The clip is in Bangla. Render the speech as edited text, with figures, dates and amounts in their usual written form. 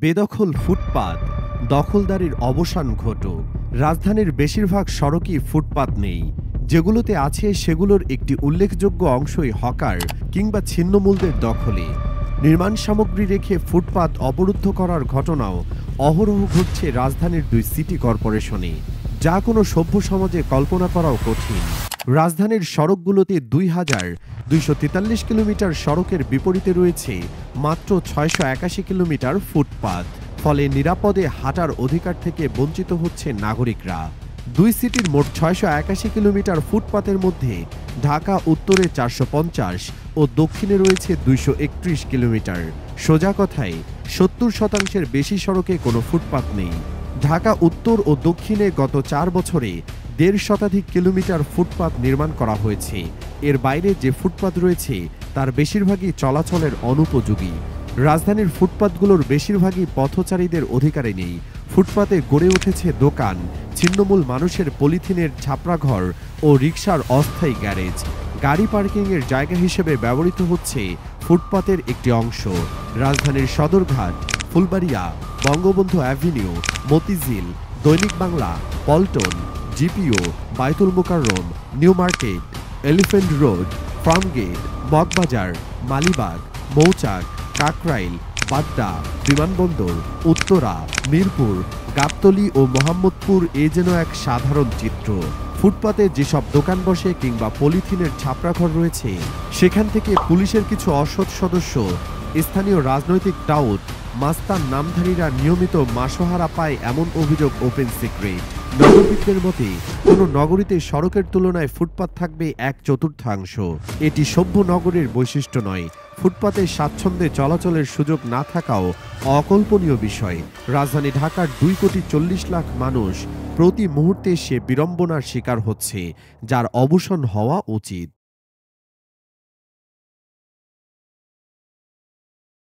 বেদখল ফুটপাত, দখলদারির অবসান ঘটুক। রাজধানীর বেশিরভাগ সড়কই ফুটপাত নেই। যেগুলোতে আছে সেগুলোর একটি উল্লেখযোগ্য অংশই হকার কিংবা ছিন্নমূলদের দখলে। নির্মাণ সামগ্রী রেখে ফুটপাত অবরুদ্ধ করার ঘটনাও অহরহ ঘটছে রাজধানীর ২ সিটি কর্পোরেশনে, যা কোনো সভ্য সমাজে কল্পনা করাও কঠিন। রাজধানীর সড়কগুলোতে ২,২৪৩ কিলোমিটার সড়কের বিপরীতে রয়েছে মাত্র ৬৮১ কিলোমিটার ফুটপাত। ফলে নিরাপদে হাঁটার অধিকার থেকে বঞ্চিত হচ্ছে নাগরিকরা। ২ সিটির মোট ৬৮১ কিলোমিটার ফুটপাতের মধ্যে ঢাকা উত্তরে ৪৫০ ও দক্ষিণে রয়েছে ২৩১ কিলোমিটার। সোজা কথায় ৭০% বেশি সড়কে কোনো ফুটপাত নেই। ঢাকা উত্তর ও দক্ষিণে গত ৪ বছরে ১.৫ শতাধিক কিলোমিটার ফুটপাত নির্মাণ করা হয়েছে। এর বাইরে যে ফুটপাত রয়েছে তার বেশিরভাগই চলাচলের অনুপযোগী। রাজধানীর ফুটপাতগুলোর বেশিরভাগই পথচারীদের অধিকারে নেই। ফুটপাতে গড়ে উঠেছে দোকান, ছিন্নমূল মানুষের পলিথিনের ছাপড়াঘর ও রিকশার অস্থায়ী গ্যারেজ। গাড়ি পার্কিংয়ের জায়গা হিসেবে ব্যবহৃত হচ্ছে ফুটপাতের একটি অংশ। রাজধানীর Sadarghat, Fulbaria, Bangabandhu avenue, Motijheel, Dainik Bangla, Paltan, GPO, Baitul Mukarram, new market, elephant road, Farmgate, Moghbazar, Malibagh, Mouchak, Kakrail, Badda, বিমানবন্দর, উত্তরা, মিরপুর, গাবতলী ও মোহাম্মদপুর যেন এক সাধারণ চিত্র। ফুটপাতে যেসব দোকান বসে কিংবা পলিথিনের ছাপড়াঘর রয়েছে, সেখান থেকে পুলিশের কিছু অসৎ সদস্য, স্থানীয় রাজনৈতিক টাউট, মাস্তান নামধারীরা নিয়মিত মাসোহারা পায় এমন অভিযোগ ওপেন সিক্রেট। নগরবিদদের মতে কোনো নগরীতে সড়কের তুলনায় ফুটপাত থাকবে 1/4। এটি সভ্য নগরের বৈশিষ্ট্য নয়। ফুটপাতে স্বাচ্ছন্দ্যে চলাচলের সুযোগ না থাকাও অকল্পনীয় বিষয়। রাজধানী ঢাকার 2,40,00,000 মানুষ প্রতি মুহূর্তে সে বিড়ম্বনার শিকার হচ্ছে, যার অবসান হওয়া উচিত।